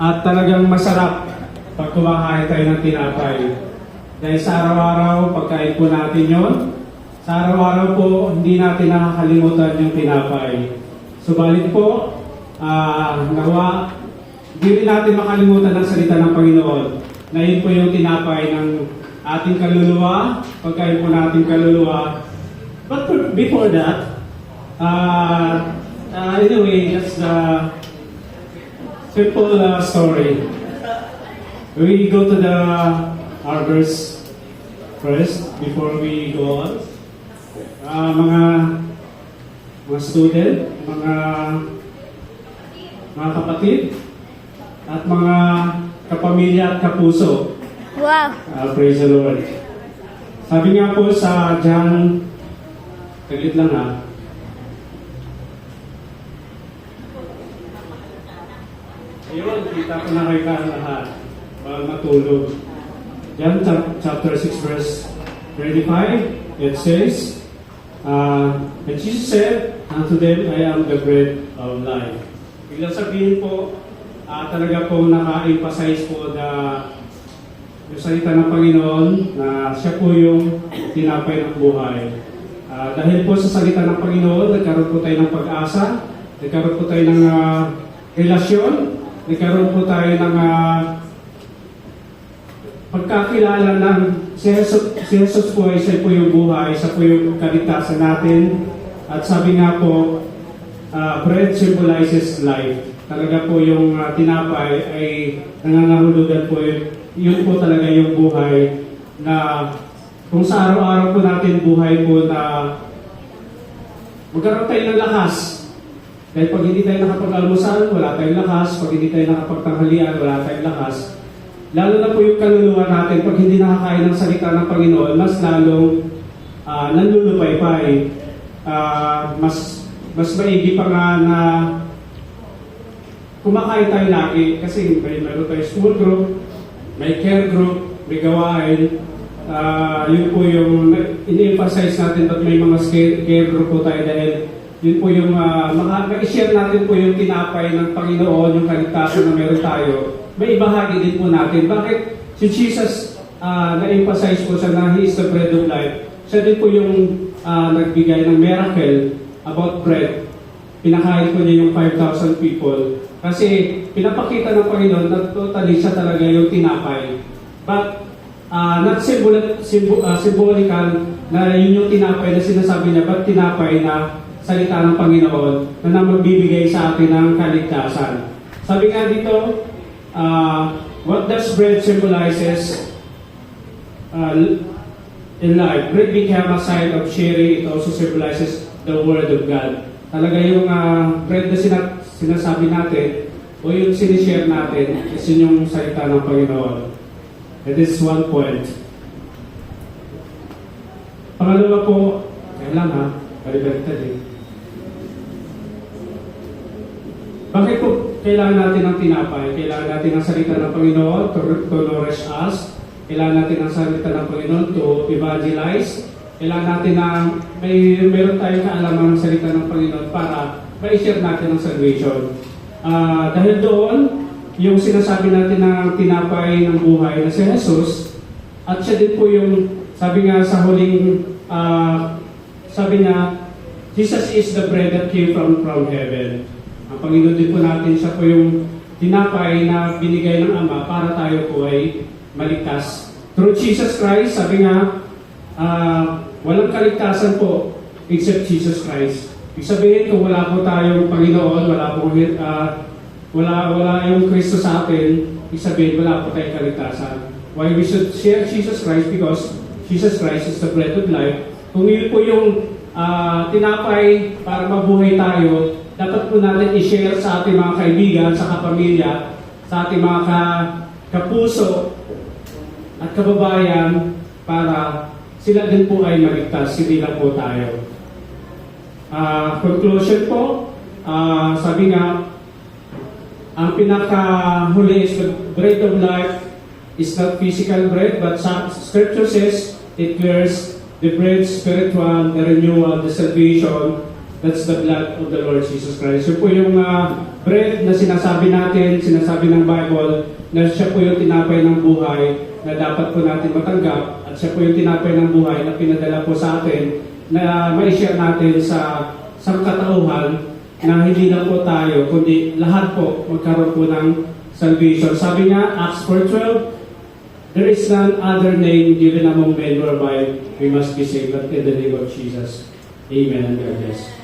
At talagang masarap pag kumakain tayo ng tinapay. Dahil sa araw-araw, pagkain po natin yon. Sa araw-araw po, hindi natin nakakalimutan yung tinapay. Subalit po, nawa, hindi rin natin makalimutan ang salita ng Panginoon. Na yun po yung tinapay ng ating kaluluwa, pagkain po natin kaluluwa. But before that, anyway, that's the simple story. We go to the arbors first before we go on. Mga student, mga kapatid, at mga kapamilya at kapuso. Wow! Praise the Lord. Sabi nga po sa John, taglit lang ha. Ayun, kita ko na kayo lahat. Bawal matulog. John chapter 6 verse 35, it says, and Jesus said unto them, I am the bread of life. Biglang sabihin po, talaga po naka-emphasize po yung salita ng Panginoon na siya po yung tinapay ng buhay. Dahil po sa salita ng Panginoon, nagkaroon po tayo ng pag-asa, nagkaroon po tayo ng relasyon, nagkaroon po tayo ng pagkakilala ng si Jesus po ay siya po yung buhay, siya po yung kaligtasan natin. At sabi nga po, bread symbolizes life. Talaga po yung tinapay ay nangangahulugan po yun po talaga yung buhay na kung sa araw-araw po natin buhay po na magkaroon tayo ng lakas. Dahil pag hindi tayo nakapag-almusal, wala tayong lakas. Pag hindi tayo nakapagtanghalian, wala tayong lakas. Lalo na po yung kaluluwa natin, pag hindi nakakain ng salita ng Panginoon, mas lalong nanlulupay-pay. Mas maigi pa nga na kumakain tayo lagi kasi meron tayo school group, may care group, may gawain. Yun po yung ini-emphasize natin at may mga care group po tayo dahil yun po yung ma-share natin po yung tinapay ng Panginoon, yung kaligtasan na meron tayo. May ibahagi din po natin. Bakit? Si Jesus na-emphasize po siya na He is the bread of life. Siya din po yung nagbigay ng miracle about bread. Pinakain po niya yung 5,000 people. Kasi pinapakita ng Panginoon na totally siya talaga yung tinapay. But not symbolical na yun yung tinapay na sinasabi niya, but tinapay na salita ng Panginoon na magbibigay sa atin ng kaligtasan. Sabi nga dito, what does bread symbolizes in life? Bread became a sign of sharing. It also symbolizes the Word of God. Talaga yung bread na sinasabi natin o yung sinishare natin is yun yung salita ng Panginoon. That is one point. Pangalawa po, kailan ha? Baliktad eh. Bakit po kailangan natin ng tinapay? Kailangan natin ng salita ng Panginoon to nourish us. Kailangan natin ng salita ng Panginoon to evangelize. Kailangan natin na meron tayong kaalaman ng salita ng Panginoon para ma-share natin ang salvation. Dahil doon, yung sinasabi natin ng tinapay ng buhay na si Jesus, at siya din po yung, sabi nga sa huling, sabi niya, Jesus is the bread that came from heaven. Ang Panginoon din po natin, siya po yung tinapay na binigay ng Ama para tayo po ay maligtas. Through Jesus Christ, sabi nga, walang kaligtasan po except Jesus Christ. Ibig sabihin, kung wala po tayong Panginoon, wala yung Kristo sa atin, ibig sabihin, wala po tayong kaligtasan. Why we should share Jesus Christ? Because Jesus Christ is the bread of life. Kung yun po yung tinapay para mabuhay tayo, dapat po natin i-share sa ating mga kaibigan, sa kapamilya, sa ating mga kapuso at kababayan para sila din po ay maligtas, hindi lang po tayo. Conclusion po, sabi nga, ang pinakahuli is the bread of life is not physical bread, but Scripture says it clears the bread spiritual, the renewal, the salvation, That's the blood of the Lord Jesus Christ. Yun po yung bread na sinasabi natin, sinasabi ng Bible, na siya po yung tinapay ng buhay na dapat po natin matanggap, at siya po yung tinapay ng buhay na pinadala po sa atin na ma-share natin sa sangkatauhan na hindi na po tayo, kundi lahat po magkaroon po ng salvation. Sabi nga, Acts 4:12, there is none other name given among men whereby we must be saved but in the name of Jesus. Amen and God bless.